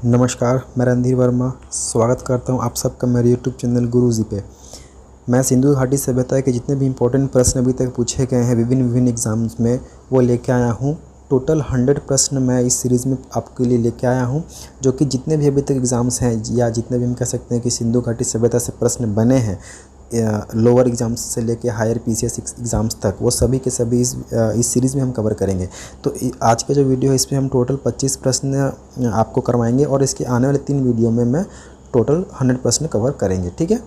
नमस्कार, मैं रणधीर वर्मा स्वागत करता हूं आप सबका मेरे यूट्यूब चैनल गुरुजी पे। मैं सिंधु घाटी सभ्यता के जितने भी इम्पोर्टेंट प्रश्न अभी तक पूछे गए हैं विभिन्न एग्ज़ाम्स में वो लेके आया हूं। टोटल 100 प्रश्न मैं इस सीरीज़ में आपके लिए लेके आया हूं, जो कि जितने भी अभी तक एग्ज़ाम्स हैं या जितने भी हम कह सकते हैं कि सिंधु घाटी सभ्यता से प्रश्न बने हैं लोअर एग्ज़ाम्स से लेके हायर पीसीएस एग्ज़ाम्स तक, वो सभी के सभी इस सीरीज़ में हम कवर करेंगे। तो आज का जो वीडियो है इसमें हम टोटल 25 प्रश्न आपको करवाएंगे और इसके आने वाले 3 वीडियो में मैं टोटल 100 प्रश्न कवर करेंगे। ठीक है,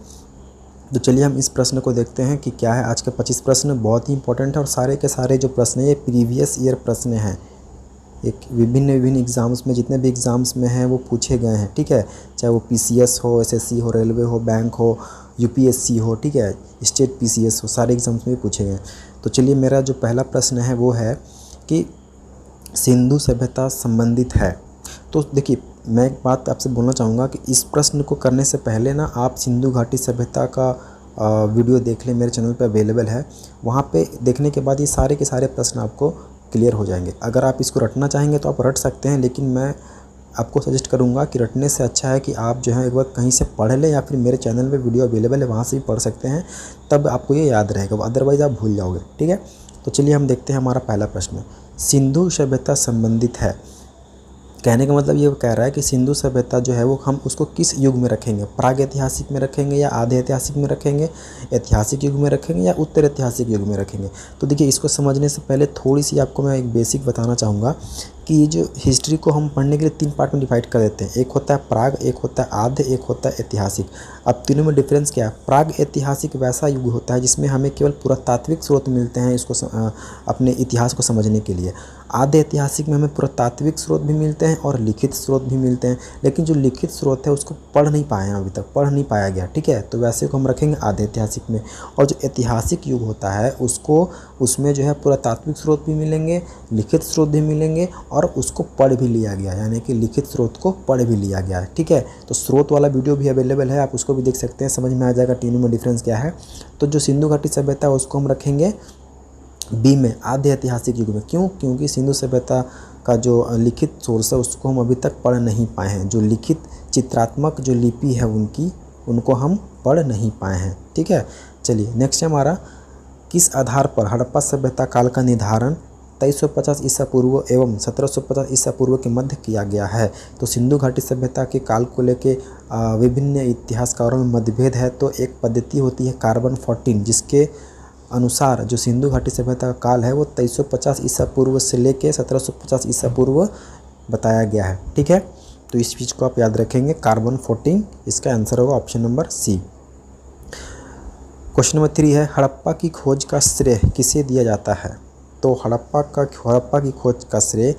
तो चलिए हम इस प्रश्न को देखते हैं कि क्या है। आज का 25 प्रश्न बहुत ही इंपॉर्टेंट है और सारे के सारे जो प्रश्न हैं ये प्रीवियस ईयर प्रश्न हैं। एक विभिन्न एग्ज़ाम्स में जितने भी एग्ज़ाम्स में हैं वो पूछे गए हैं। ठीक है, चाहे वो पीसीएस हो, एसएससी हो, रेलवे हो, बैंक हो, यूपीएससी हो, ठीक है, स्टेट पीसीएस हो, सारे एग्ज़ाम्स में पूछे गए। तो चलिए मेरा जो पहला प्रश्न है वो है कि सिंधु सभ्यता संबंधित है। तो देखिए, मैं एक बात आपसे बोलना चाहूँगा कि इस प्रश्न को करने से पहले ना आप सिंधु घाटी सभ्यता का वीडियो देख लें, मेरे चैनल पे अवेलेबल है। वहाँ पे देखने के बाद ये सारे के सारे प्रश्न आपको क्लियर हो जाएंगे। अगर आप इसको रटना चाहेंगे तो आप रट सकते हैं, लेकिन मैं आपको सजेस्ट करूंगा कि रटने से अच्छा है कि आप जो है एक बार कहीं से पढ़ लें या फिर मेरे चैनल पे वीडियो अवेलेबल है वहाँ से भी पढ़ सकते हैं, तब आपको ये याद रहेगा, अदरवाइज़ आप भूल जाओगे। ठीक है, तो चलिए हम देखते हैं हमारा पहला प्रश्न। सिंधु सभ्यता संबंधित है, कहने का मतलब ये कह रहा है कि सिंधु सभ्यता जो है वो हम उसको किस युग में रखेंगे, प्राग ऐतिहासिक में रखेंगे या आधे ऐतिहासिक में रखेंगे, ऐतिहासिक युग में रखेंगे या उत्तर ऐतिहासिक युग में रखेंगे। तो देखिए, इसको समझने से पहले थोड़ी सी आपको मैं एक बेसिक बताना चाहूँगा कि ये जो हिस्ट्री को हम पढ़ने के लिए 3 पार्ट में डिवाइड कर देते हैं। एक होता है प्राग, एक होता है आधे, एक होता है ऐतिहासिक। अब तीनों में डिफरेंस क्या है? प्राग ऐतिहासिक वैसा युग होता है जिसमें हमें केवल पुरातात्विक स्रोत मिलते हैं इसको अपने इतिहास को समझने के लिए। आधे ऐतिहासिक में हमें पुरातात्विक स्रोत भी मिलते हैं और लिखित स्रोत भी मिलते हैं, लेकिन जो लिखित स्रोत है उसको पढ़ नहीं पाए हैं, अभी तक पढ़ नहीं पाया गया। ठीक है, तो वैसे को हम रखेंगे आधे ऐतिहासिक में। और जो ऐतिहासिक युग होता है उसमें जो है पुरातात्विक स्रोत भी मिलेंगे, लिखित स्रोत भी मिलेंगे और उसको पढ़ भी लिया गया, यानी कि लिखित स्रोत को पढ़ भी लिया गया है। ठीक है, तो स्रोत वाला वीडियो भी अवेलेबल है, आप उसको भी देख सकते हैं, समझ में आ जाएगा तीनों में डिफरेंस क्या है। तो जो सिंधु घाटी सभ्यता है उसको हम रखेंगे बी में, आधे ऐतिहासिक युग में। क्यों? क्योंकि सिंधु सभ्यता का जो लिखित सोर्स है उसको हम अभी तक पढ़ नहीं पाए हैं। जो लिखित चित्रात्मक जो लिपि है उनको हम पढ़ नहीं पाए हैं। ठीक है, चलिए नेक्स्ट है हमारा, किस आधार पर हड़प्पा सभ्यता काल का निर्धारण 2350 ईसा पूर्व एवं 1750 ईसा पूर्व के मध्य किया गया है? तो सिंधु घाटी सभ्यता के काल को लेके विभिन्न इतिहासकारों में मतभेद है। तो एक पद्धति होती है कार्बन 14, जिसके अनुसार जो सिंधु घाटी सभ्यता का काल है वो 2350 ईसा पूर्व से लेके 1750 ईसा पूर्व बताया गया है। ठीक है, तो इस चीज़ को आप याद रखेंगे, कार्बन 14, इसका आंसर होगा option number C. Question number 3 है, हड़प्पा की खोज का श्रेय किसे दिया जाता है? तो हड़प्पा की खोज का श्रेय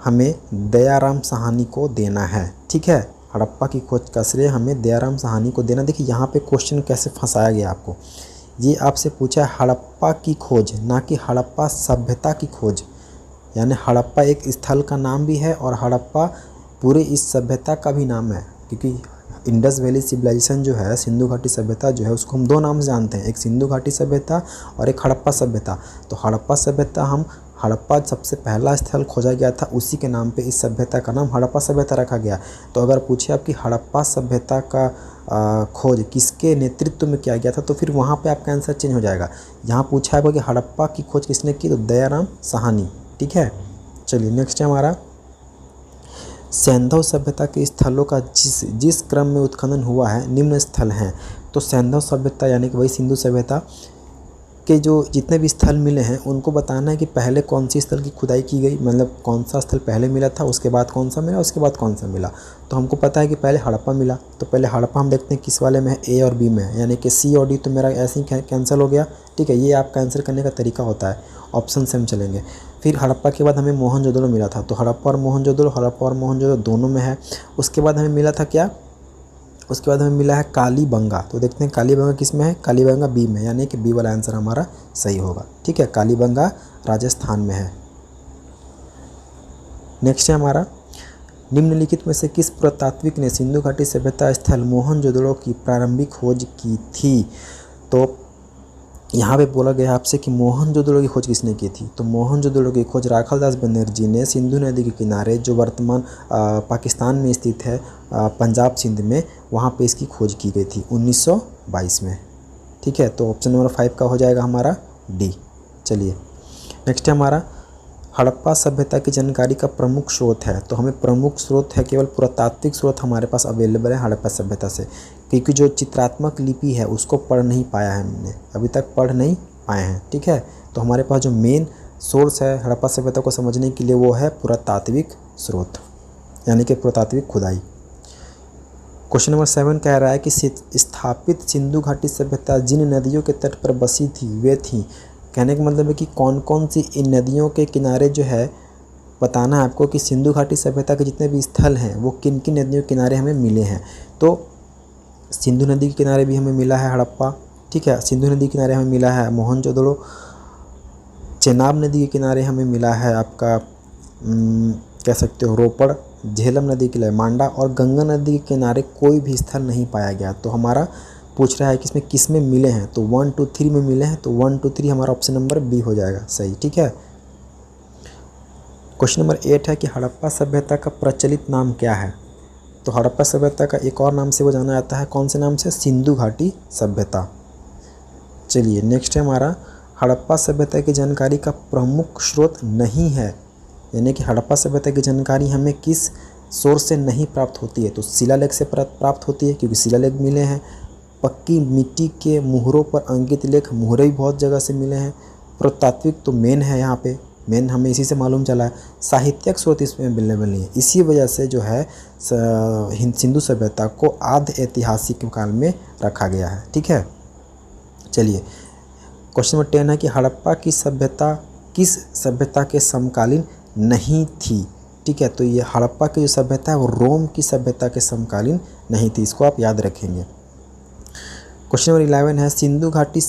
हमें दयाराम साहनी को देना है। ठीक है, हड़प्पा की खोज का श्रेय हमें दयाराम साहनी को देना। देखिए यहाँ पे क्वेश्चन कैसे फंसाया गया आपको, ये आपसे पूछा है हड़प्पा की खोज, ना कि हड़प्पा सभ्यता की खोज। यानी हड़प्पा एक स्थल का नाम भी है और हड़प्पा पूरे इस सभ्यता का भी नाम है, क्योंकि इंडस वैली सिविलाइजेशन जो है, सिंधु घाटी सभ्यता जो है, उसको हम 2 नाम से जानते हैं, एक सिंधु घाटी सभ्यता और एक हड़प्पा सभ्यता। तो हड़प्पा सभ्यता हड़प्पा सबसे पहला स्थल खोजा गया था, उसी के नाम पे इस सभ्यता का नाम हड़प्पा सभ्यता रखा गया। तो अगर पूछे आपकी हड़प्पा सभ्यता का खोज किसके नेतृत्व में किया गया था, तो फिर वहाँ पे आपका आंसर चेंज हो जाएगा। यहाँ पूछा है कि हड़प्पा की खोज किसने की, तो दयाराम साहनी। ठीक है, चलिए नेक्स्ट है हमारा, सैंधव सभ्यता के स्थलों का जिस क्रम में उत्खनन हुआ है निम्न स्थल हैं। तो सैंधव सभ्यता यानी कि वही सिंधु सभ्यता के जो जितने भी स्थल मिले हैं उनको बताना है कि पहले कौन सी स्थल की खुदाई की गई, मतलब कौन सा स्थल पहले मिला था, उसके बाद कौन सा मिला, उसके बाद कौन सा मिला। तो हमको पता है कि पहले हड़प्पा मिला, तो पहले हड़प्पा हम देखते हैं किस वाले में है, ए और बी में है, यानी कि सी और डी तो मेरा ऐसे ही कैंसिल हो गया। ठीक है, ये आपका आंसर करने का तरीका होता है, ऑप्शन से हम चलेंगे। फिर हड़प्पा के बाद हमें मोहनजोदड़ो मिला था, तो हड़प्पा और मोहनजोदड़ो दोनों में है। उसके बाद हमें मिला था क्या, उसके बाद हमें मिला है कालीबंगा। तो देखते हैं कालीबंगा किस में है, कालीबंगा बी में, यानी कि बी वाला आंसर हमारा सही होगा। ठीक है, कालीबंगा राजस्थान में है। नेक्स्ट है हमारा, निम्नलिखित में से किस पुरातात्विक ने सिंधु घाटी सभ्यता स्थल मोहनजोदड़ो की प्रारंभिक खोज की थी? तो यहाँ पे बोला गया आपसे कि मोहनजोदड़ो की खोज किसने की थी। तो मोहनजोदड़ो की खोज राखालदास बनर्जी ने सिंधु नदी के किनारे, जो वर्तमान पाकिस्तान में स्थित है, पंजाब सिंध में, वहाँ पे इसकी खोज की गई थी 1922 में। ठीक है, तो ऑप्शन नंबर 5 का हो जाएगा हमारा डी। चलिए नेक्स्ट है हमारा हड़प्पा सभ्यता की जानकारी का प्रमुख स्रोत है। तो हमें प्रमुख स्रोत है, केवल पुरातात्विक स्रोत हमारे पास अवेलेबल है हड़प्पा सभ्यता से, क्योंकि जो चित्रात्मक लिपि है उसको पढ़ नहीं पाया है, हमने अभी तक पढ़ नहीं पाए हैं। ठीक है, तो हमारे पास जो मेन सोर्स है हड़प्पा सभ्यता को समझने के लिए वो है पुरातात्विक स्रोत, यानी कि पुरातात्विक खुदाई। क्वेश्चन नंबर 7 कह रहा है कि स्थापित सिंधु घाटी सभ्यता जिन नदियों के तट पर बसी थी वे थी। कहने का मतलब है कि कौन कौन सी इन नदियों के किनारे जो है, बताना है आपको कि सिंधु घाटी सभ्यता के जितने भी स्थल हैं वो किन किन नदियों के किनारे हमें मिले हैं। तो सिंधु नदी के किनारे भी हमें मिला है हड़प्पा। ठीक है, सिंधु नदी के किनारे हमें मिला है मोहनजोदड़ो। चेनाब नदी के किनारे हमें मिला है आपका कह सकते हो रोपड़। झेलम नदी के किनारे मांडा, और गंगा नदी के किनारे कोई भी स्थल नहीं पाया गया। तो हमारा पूछ रहा है कि इसमें किस में मिले हैं, तो 1 2 3 में मिले हैं, तो 1 2 3 हमारा ऑप्शन नंबर बी हो जाएगा सही। ठीक है, क्वेश्चन नंबर 8 है कि हड़प्पा सभ्यता का प्रचलित नाम क्या है। तो हड़प्पा सभ्यता का एक और नाम से वो जाना जाता है, कौन से नाम से, सिंधु घाटी सभ्यता। चलिए नेक्स्ट है हमारा हड़प्पा सभ्यता की जानकारी का प्रमुख स्रोत नहीं है, यानी कि हड़प्पा सभ्यता की जानकारी हमें किस सोर्स से नहीं प्राप्त होती है। तो शिलालेख से प्राप्त होती है, क्योंकि शिलालेख मिले हैं। पक्की मिट्टी के मुहरों पर अंकित लेख, मुहरे भी बहुत जगह से मिले हैं। पुरातात्विक तो मेन है, यहाँ पे मेन हमें इसी से मालूम चला है। साहित्यिक स्रोत इसमें अवेलेबल नहीं है, इसी वजह से जो है सिंधु सभ्यता को आध ऐतिहासिक काल में रखा गया है। ठीक है, चलिए क्वेश्चन नंबर 10 है कि हड़प्पा की सभ्यता किस सभ्यता के समकालीन नहीं थी। ठीक है, तो ये हड़प्पा की जो सभ्यता है वो रोम की सभ्यता के समकालीन नहीं थी, इसको आप याद रखेंगे। क्वेश्चन नंबर 11 है सिंधु घाटी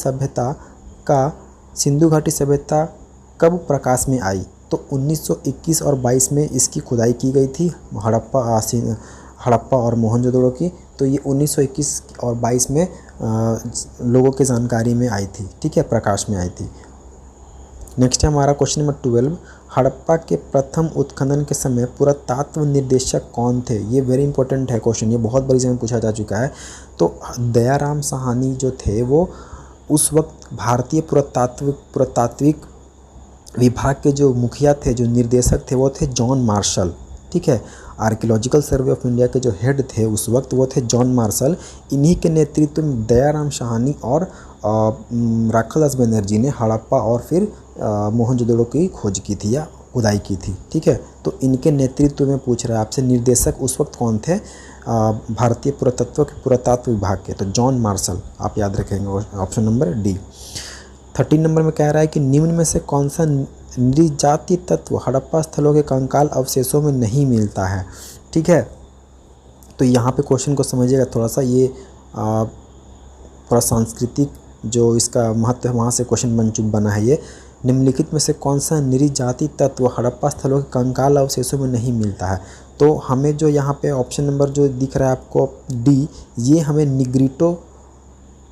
सभ्यता कब प्रकाश में आई। तो 1921 और 22 में इसकी खुदाई की गई थी हड़प्पा और मोहनजोदड़ो की। तो ये 1921 और 22 में लोगों की जानकारी में आई थी। ठीक है, प्रकाश में आई थी। नेक्स्ट है हमारा क्वेश्चन नंबर 12, हड़प्पा के प्रथम उत्खनन के समय पुरातत्व निर्देशक कौन थे। ये वेरी इंपॉर्टेंट है क्वेश्चन, ये बहुत बड़ी जगह पूछा जा चुका है। तो दयाराम साहनी जो थे वो उस वक्त भारतीय पुरातात्विक विभाग के जो मुखिया थे, जो निर्देशक थे, वो थे जॉन मार्शल। ठीक है, आर्कियोलॉजिकल सर्वे ऑफ इंडिया के जो हेड थे उस वक्त वो थे जॉन मार्शल। इन्हीं के नेतृत्व में दयाराम साहनी और राखालदास बनर्जी ने हड़प्पा और फिर मोहनजोदड़ो की खोज की थी या खुदाई की थी। ठीक है, तो इनके नेतृत्व में पूछ रहा है आपसे निर्देशक उस वक्त कौन थे भारतीय पुरातत्व विभाग के। तो जॉन मार्शल आप याद रखेंगे, ऑप्शन नंबर डी। 13 नंबर में कह रहा है कि निम्न में से कौन सा नृजाति तत्व हड़प्पा स्थलों के कंकाल अवशेषों में नहीं मिलता है। ठीक है, तो यहाँ पे क्वेश्चन को समझिएगा थोड़ा सा, ये थोड़ा सांस्कृतिक जो इसका महत्व है वहाँ से क्वेश्चन बना है ये। निम्नलिखित में से कौन सा नृजाति तत्व हड़प्पा स्थलों के कंकाल अवशेषों में नहीं मिलता है। तो हमें जो यहाँ पे ऑप्शन नंबर जो दिख रहा है आपको डी, ये हमें निग्रिटो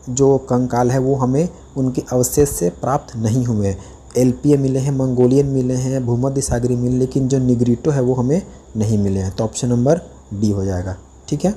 जो कंकाल है वो हमें उनके अवशेष से प्राप्त नहीं हुए हैं। एल्पियन मिले हैं, मंगोलियन मिले हैं, भूमध्य सागरीय मिले, लेकिन जो निग्रिटो है वो हमें नहीं मिले हैं। तो ऑप्शन नंबर डी हो जाएगा। ठीक है,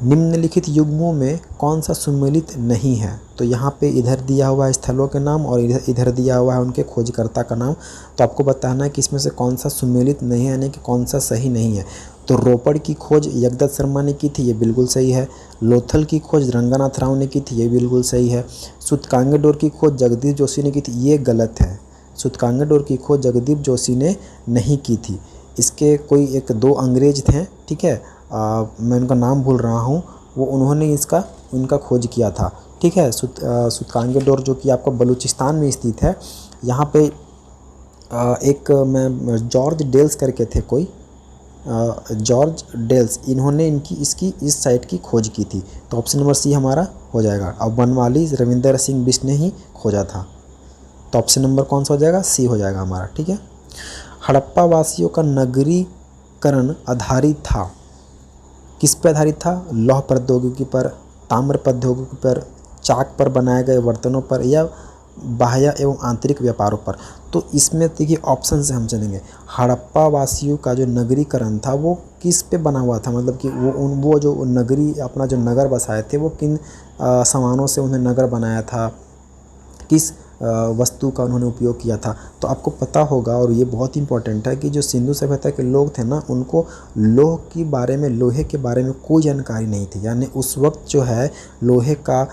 निम्नलिखित युग्मों में कौन सा सुमेलित नहीं है। तो यहाँ पे इधर दिया हुआ है स्थलों के नाम और इधर दिया हुआ है उनके खोजकर्ता का नाम। तो आपको बताना है कि इसमें से कौन सा सुमेलित नहीं है, यानी कि कौन सा सही नहीं है। तो रोपड़ की खोज यज्ञदत्त शर्मा ने की थी, ये बिल्कुल सही है। लोथल की खोज रंगानाथ राव ने की थी, ये बिल्कुल सही है। सूतकांगेडोर की खोज जगदीप जोशी ने की थी, ये गलत है। सूतकांगेडोर की खोज जगदीप जोशी ने नहीं की थी। इसके कोई 1-2 अंग्रेज थे, ठीक है, मैं उनका नाम भूल रहा हूँ, वो उन्होंने इनका खोज किया था। ठीक है, सूतकांगेडोर जो कि आपका बलूचिस्तान में स्थित है। यहाँ पे एक मैं जॉर्ज डेल्स करके थे कोई, जॉर्ज डेल्स, इन्होंने इसकी इस साइट की खोज की थी। तो ऑप्शन नंबर सी हमारा हो जाएगा। अब बनवाली रविंदर सिंह बिष्ट ने ही खोजा था। तो ऑप्शन नंबर कौन सा हो जाएगा, सी हो जाएगा हमारा। ठीक है, हड़प्पा वासियों का नगरीकरण आधारित था, किस पे आधारित था, लौह प्रौद्योगिकी पर, ताम्र प्रौद्योगिकी पर, चाक पर बनाए गए बर्तनों पर या बाह्य एवं आंतरिक व्यापारों पर। तो इसमें देखिए ऑप्शन से हम चलेंगे। हड़प्पा वासियों का जो नगरीकरण था वो किस पे बना हुआ था, मतलब कि वो जो नगरी अपना जो नगर बसाए थे वो किन सामानों से उन्हें नगर बनाया था, किस वस्तु का उन्होंने उपयोग किया था। तो आपको पता होगा, और ये बहुत इंपॉर्टेंट है, कि जो सिंधु सभ्यता के लोग थे ना, उनको लोहे के बारे में कोई जानकारी नहीं थी। यानी उस वक्त जो है लोहे का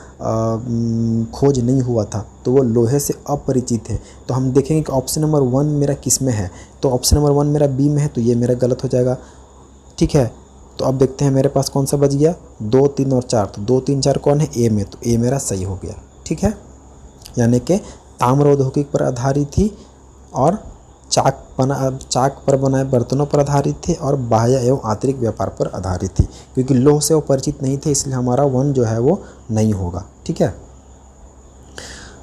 खोज नहीं हुआ था, तो वो लोहे से अपरिचित थे। तो हम देखेंगे कि ऑप्शन नंबर 1 मेरा किस में है। तो ऑप्शन नंबर 1 मेरा बी में है, तो ये मेरा गलत हो जाएगा। ठीक है, तो अब देखते हैं मेरे पास कौन सा बच गया। 2, 3 और 4। तो 2, 3, 4 कौन है, ए में, तो ए मेरा सही हो गया। ठीक है, यानी कि ताम्र औद्योगिक पर आधारित थी और चाक पर बनाए बर्तनों पर आधारित थे और बाह्य एवं आंतरिक व्यापार पर आधारित थी। क्योंकि लौह से वो परिचित नहीं थे, इसलिए हमारा 1 जो है वो नहीं होगा। ठीक है,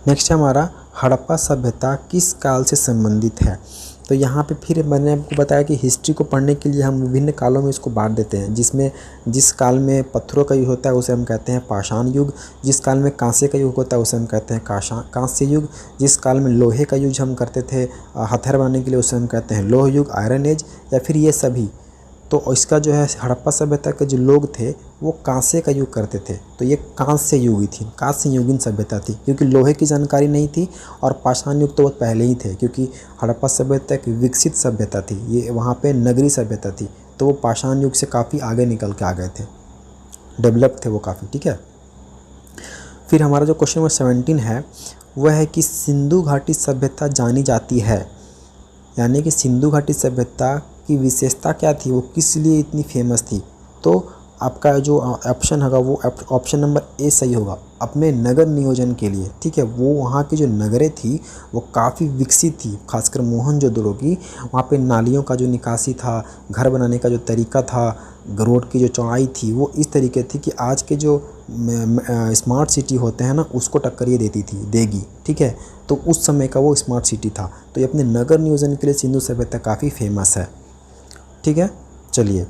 नेक्स्ट है हमारा हड़प्पा सभ्यता किस काल से संबंधित है। तो यहाँ पे फिर मैंने आपको बताया कि हिस्ट्री को पढ़ने के लिए हम विभिन्न कालों में इसको बांट देते हैं, जिसमें जिस काल में पत्थरों का युग होता है उसे हम कहते हैं पाषाण युग, जिस काल में कांसे का युग होता है उसे हम कहते हैं कांस्य युग, जिस काल में लोहे का यूज हम करते थे हथियार बनाने के लिए उसे हम कहते हैं लौह युग, आयरन एज, या फिर ये सभी। तो इसका जो है हड़प्पा सभ्यता के जो लोग थे वो कांसे का युग करते थे, तो ये कांस्य युगी थी, कांस्य युगीन सभ्यता थी, क्योंकि लोहे की जानकारी नहीं थी। और पाषाण युग तो बहुत पहले ही थे, क्योंकि हड़प्पा सभ्यता एक विकसित सभ्यता थी, ये वहाँ पे नगरी सभ्यता थी, तो वो पाषाण युग से काफ़ी आगे निकल के आ गए थे, डेवलप थे वो काफ़ी। ठीक है, फिर हमारा जो क्वेश्चन नंबर 17 है वह है कि सिंधु घाटी सभ्यता जानी जाती है, यानी कि सिंधु घाटी सभ्यता की विशेषता क्या थी, वो किस लिए इतनी फेमस थी। तो आपका जो ऑप्शन होगा वो ऑप्शन नंबर ए सही होगा, अपने नगर नियोजन के लिए। ठीक है, वो वहाँ की जो नगरें थी वो काफ़ी विकसित थी, खासकर मोहनजोदड़ो की। वहाँ पे नालियों का जो निकासी था, घर बनाने का जो तरीका था, रोड की जो चौड़ाई थी वो इस तरीके थी कि आज के जो स्मार्ट सिटी होते हैं ना उसको टक्कर ये देगी। ठीक है, तो उस समय का वो स्मार्ट सिटी था। तो ये अपने नगर नियोजन के लिए सिंधु सभ्यता काफ़ी फेमस है। ठीक है, चलिए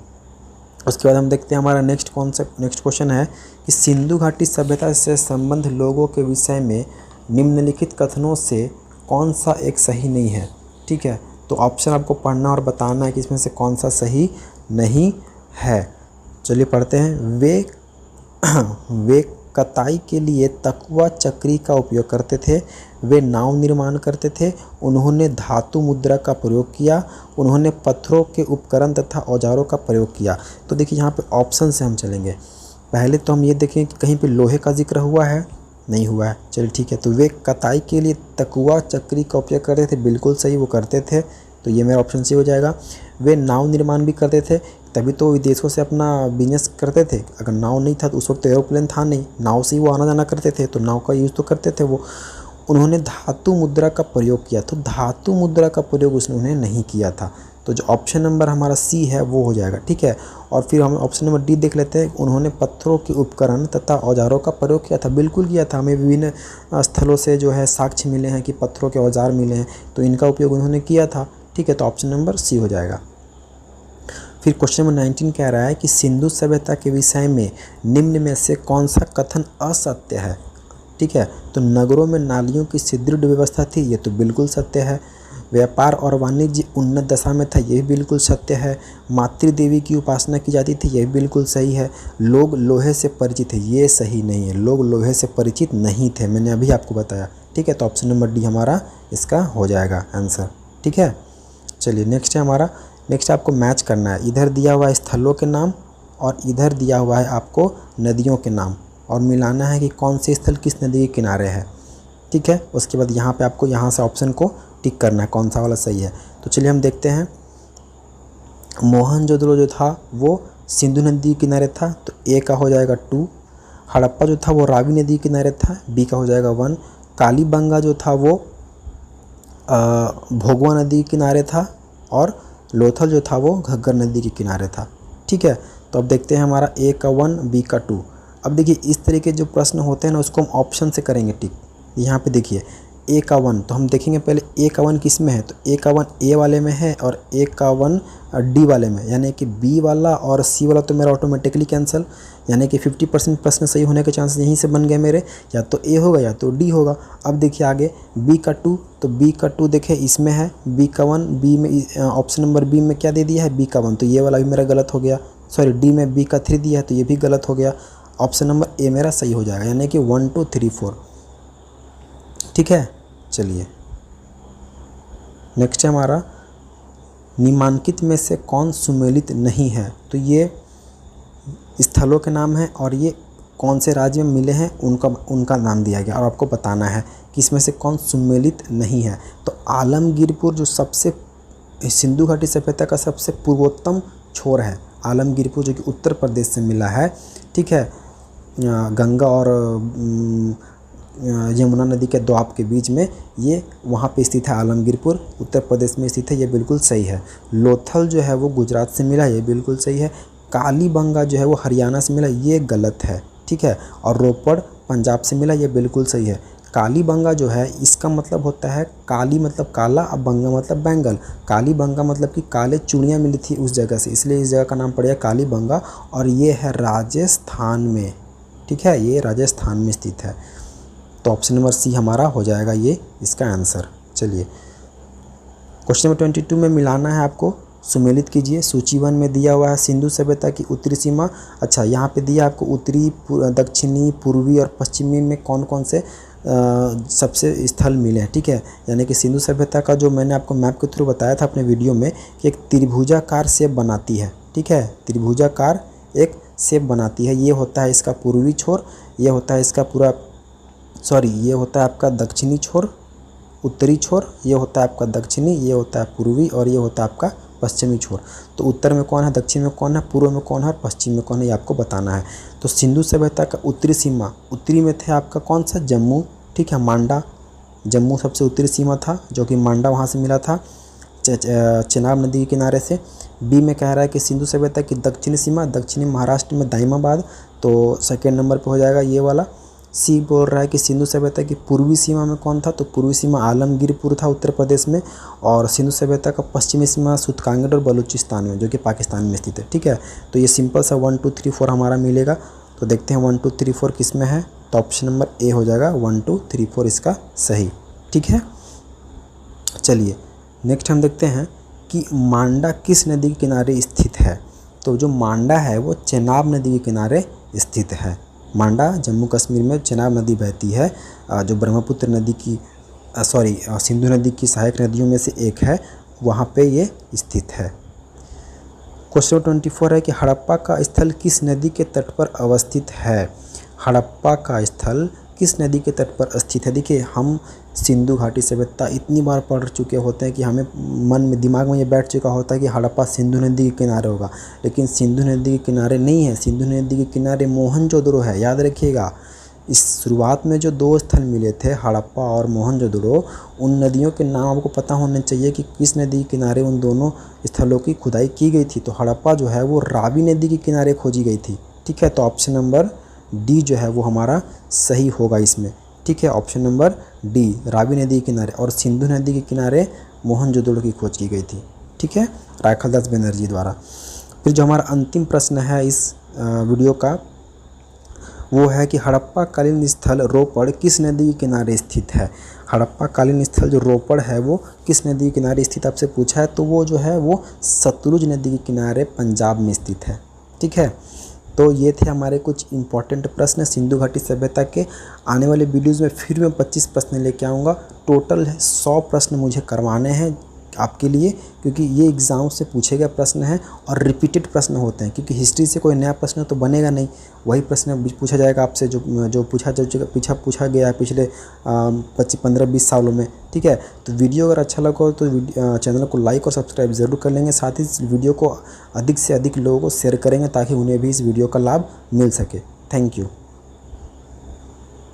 उसके बाद हम देखते हैं हमारा नेक्स्ट क्वेश्चन है कि सिंधु घाटी सभ्यता से संबंध लोगों के विषय में निम्नलिखित कथनों से कौन सा एक सही नहीं है। ठीक है, तो ऑप्शन आपको पढ़ना और बताना है कि इसमें से कौन सा सही नहीं है। चलिए पढ़ते हैं। वे कताई के लिए तकुआ चक्री का उपयोग करते थे, वे नाव निर्माण करते थे, उन्होंने धातु मुद्रा का प्रयोग किया, उन्होंने पत्थरों के उपकरण तथा औजारों का प्रयोग किया। तो देखिए यहाँ पे ऑप्शन से हम चलेंगे। पहले तो हम ये देखें कि कहीं पे लोहे का जिक्र हुआ है, नहीं हुआ है। चलिए ठीक है, तो वे कताई के लिए तकुआ चक्री का उपयोग करते थे, बिल्कुल सही वो करते थे, तो ये मेरा ऑप्शन सी हो जाएगा। वे नाव निर्माण भी करते थे, तभी तो विदेशों से अपना बिजनेस करते थे। अगर नाव नहीं था तो उस वक्त एरोप्लेन था नहीं, नाव से ही वो आना जाना करते थे, तो नाव का यूज़ तो करते थे वो। उन्होंने धातु मुद्रा का प्रयोग किया, तो धातु मुद्रा का प्रयोग उन्होंने नहीं किया था, तो जो ऑप्शन नंबर हमारा सी है वो हो जाएगा। ठीक है, और फिर हम ऑप्शन नंबर डी देख लेते हैं। उन्होंने पत्थरों के उपकरण तथा औजारों का प्रयोग किया था, बिल्कुल किया था। हमें विभिन्न स्थलों से जो है साक्ष्य मिले हैं कि पत्थरों के औजार मिले हैं, तो इनका उपयोग उन्होंने किया था। ठीक है, तो ऑप्शन नंबर सी हो जाएगा। फिर क्वेश्चन नंबर 19 कह रहा है कि सिंधु सभ्यता के विषय में निम्न में से कौन सा कथन असत्य है। ठीक है, तो नगरों में नालियों की सुदृढ़ व्यवस्था थी, ये तो बिल्कुल सत्य है। व्यापार और वाणिज्य उन्नत दशा में था, ये भी बिल्कुल सत्य है। मातृदेवी की उपासना की जाती थी, ये भी बिल्कुल सही है। लोग लोहे से परिचित थे, ये सही नहीं है, लोग लोहे से परिचित नहीं थे, मैंने अभी आपको बताया। ठीक है, तो ऑप्शन नंबर डी हमारा इसका हो जाएगा आंसर। ठीक है, चलिए नेक्स्ट है हमारा, नेक्स्ट आपको मैच करना है। इधर दिया हुआ है स्थलों के नाम और इधर दिया हुआ है आपको नदियों के नाम, और मिलाना है कि कौन से स्थल किस नदी के किनारे है। ठीक है, उसके बाद यहाँ पे आपको यहाँ से ऑप्शन को टिक करना है कौन सा वाला सही है। तो चलिए हम देखते हैं। मोहनजोदड़ो जो था वो सिंधु नदी के किनारे था, तो ए का हो जाएगा 2। हड़प्पा जो था वो रावी नदी के किनारे था, बी का हो जाएगा 1। कालीबंगा जो था वो भोगवा नदी के किनारे था, और लोथल जो था वो घग्गर नदी के किनारे था। ठीक है, तो अब देखते हैं हमारा ए का 1, बी का 2। अब देखिए इस तरह के जो प्रश्न होते हैं ना उसको हम ऑप्शन से करेंगे टिक। यहाँ पे देखिए ए का 1, तो हम देखेंगे पहले ए का 1 किस में है, तो ए का 1 ए वाले में है और ए का 1 डी वाले में, यानी कि बी वाला और सी वाला तो मेरा ऑटोमेटिकली कैंसिल, यानी कि 50% प्रश्न सही होने के चांसेस यहीं से बन गए मेरे, या तो ए होगा या तो डी होगा। अब देखिए आगे बी का 2, तो बी का 2 देखिए इसमें है, बी का 1 बी में ऑप्शन नंबर बी में क्या दे दिया है, बी का 1, तो ये वाला भी मेरा गलत हो गया। सॉरी, डी में बी का 3 दिया है तो ये भी गलत हो गया। ऑप्शन नंबर ए मेरा सही हो जाएगा, यानी कि 1 2 3 4। ठीक है, चलिए नेक्स्ट है हमारा, निम्नलिखित में से कौन सुमेलित नहीं है, तो ये स्थलों के नाम हैं और ये कौन से राज्य में मिले हैं उनका नाम दिया गया और आपको बताना है कि इसमें से कौन सुमेलित नहीं है। तो आलमगीरपुर जो सबसे सिंधु घाटी सभ्यता का सबसे पूर्वोत्तम छोर है, आलमगीरपुर जो कि उत्तर प्रदेश से मिला है। ठीक है, गंगा और यमुना नदी के द्वाब के बीच में ये वहाँ पे स्थित है, आलमगीरपुर उत्तर प्रदेश में स्थित है, ये बिल्कुल सही है। लोथल जो है वो गुजरात से मिला, ये बिल्कुल सही है। कालीबंगा जो है वो हरियाणा से मिला, ये गलत है। ठीक है, और रोपड़ पंजाब से मिला, ये बिल्कुल सही है। कालीबंगा जो है इसका मतलब होता है, काली मतलब काला और बंगा मतलब बैंगल, कालीबंगा मतलब कि काले चूड़ियाँ मिली थी उस जगह से, इसलिए इस जगह का नाम पड़ गया कालीबंगा और ये है राजस्थान में। ठीक है, ये राजस्थान में स्थित है, तो ऑप्शन नंबर सी हमारा हो जाएगा ये इसका आंसर। चलिए क्वेश्चन नंबर 22 में मिलाना है आपको, सुमेलित कीजिए। सूची 1 में दिया हुआ है सिंधु सभ्यता की उत्तरी सीमा। अच्छा, यहाँ पे दिया आपको उत्तरी, दक्षिणी, पूर्वी और पश्चिमी में कौन कौन से सबसे स्थल मिले हैं। ठीक है, यानी कि सिंधु सभ्यता का जो मैंने आपको मैप के थ्रू बताया था अपने वीडियो में कि एक त्रिभुजाकार शेप बनाती है। ठीक है, त्रिभुजाकार एक शेप बनाती है, ये होता है इसका पूर्वी छोर, ये होता है इसका पूरा ये होता है आपका दक्षिणी छोर, उत्तरी छोर, ये होता है आपका दक्षिणी, ये होता है पूर्वी और ये होता है आपका पश्चिमी छोर। तो उत्तर में कौन है, दक्षिण में कौन है, पूर्व में कौन है और पश्चिम में कौन है, ये आपको बताना है। तो सिंधु सभ्यता का उत्तरी सीमा, उत्तरी में थे आपका कौन सा, जम्मू। ठीक है, मांडा, जम्मू सबसे उत्तरी सीमा था, जो कि मांडा वहाँ से मिला था चेनाब नदी के किनारे से। बी में कह रहा है कि सिंधु सभ्यता की दक्षिणी सीमा, दक्षिणी महाराष्ट्र में दाइमाबाद, तो सेकेंड नंबर पर हो जाएगा ये वाला। सी बोल रहा है कि सिंधु सभ्यता की पूर्वी सीमा में कौन था, तो पूर्वी सीमा आलमगीरपुर था उत्तर प्रदेश में, और सिंधु सभ्यता का पश्चिमी सीमा सुतकांगड़ और बलूचिस्तान में, जो कि पाकिस्तान में स्थित है। ठीक है, तो ये सिंपल सा 1 2 3 4 हमारा मिलेगा। तो देखते हैं 1 2 3 4 किस में है, तो ऑप्शन नंबर ए हो जाएगा 1 2 3 4 इसका सही। ठीक है, चलिए नेक्स्ट हम देखते हैं कि मांडा किस नदी के किनारे स्थित है। तो जो मांडा है वो चेनाब नदी के किनारे स्थित है। मांडा जम्मू कश्मीर में चेनाब नदी बहती है, जो ब्रह्मपुत्र नदी की सिंधु नदी की सहायक नदियों में से एक है, वहाँ पे ये स्थित है। क्वेश्चन 24 है कि हड़प्पा का स्थल किस नदी के तट पर अवस्थित है। हड़प्पा का स्थल किस नदी के तट पर स्थित है। देखिए, हम सिंधु घाटी सभ्यता इतनी बार पढ़ चुके होते हैं कि हमें मन में दिमाग में ये बैठ चुका होता है कि हड़प्पा सिंधु नदी के किनारे होगा, लेकिन सिंधु नदी के किनारे नहीं है। सिंधु नदी के किनारे मोहनजोदड़ो है, याद रखिएगा। इस शुरुआत में जो 2 स्थल मिले थे, हड़प्पा और मोहनजोदड़ो, उन नदियों के नाम आपको पता होने चाहिए कि किस नदी के किनारे उन दोनों स्थलों की खुदाई की गई थी। तो हड़प्पा जो है वो रावी नदी के किनारे खोजी गई थी। ठीक है, तो ऑप्शन नंबर डी जो है वो हमारा सही होगा इसमें। ठीक है, ऑप्शन नंबर डी, रावी नदी के किनारे और सिंधु नदी के किनारे मोहनजोदड़ो की खोज की गई थी। ठीक है, राखालदास बनर्जी द्वारा। फिर जो हमारा अंतिम प्रश्न है इस वीडियो का, वो है कि हड़प्पा कालीन स्थल रोपड़ किस नदी के किनारे स्थित है। हड़प्पा कालीन स्थल जो रोपड़ है वो किस नदी के किनारे स्थित आपसे पूछा है, तो वो जो है वो सतलुज नदी के किनारे पंजाब में स्थित है। ठीक है, तो ये थे हमारे कुछ इंपॉर्टेंट प्रश्न सिंधु घाटी सभ्यता के। आने वाले वीडियोज़ में फिर मैं 25 प्रश्न लेके आऊँगा। टोटल 100 प्रश्न मुझे करवाने हैं आपके लिए, क्योंकि ये एग्ज़ाम से पूछे गए प्रश्न हैं और रिपीटेड प्रश्न होते हैं, क्योंकि हिस्ट्री से कोई नया प्रश्न तो बनेगा नहीं, वही प्रश्न पूछा जाएगा आपसे जो पूछा गया है पिछले 15-20 सालों में। ठीक है, तो वीडियो अगर अच्छा लगा हो तो चैनल को लाइक और सब्सक्राइब ज़रूर कर लेंगे, साथ ही इस वीडियो को अधिक से अधिक लोगों को शेयर करेंगे ताकि उन्हें भी इस वीडियो का लाभ मिल सके। Thank you.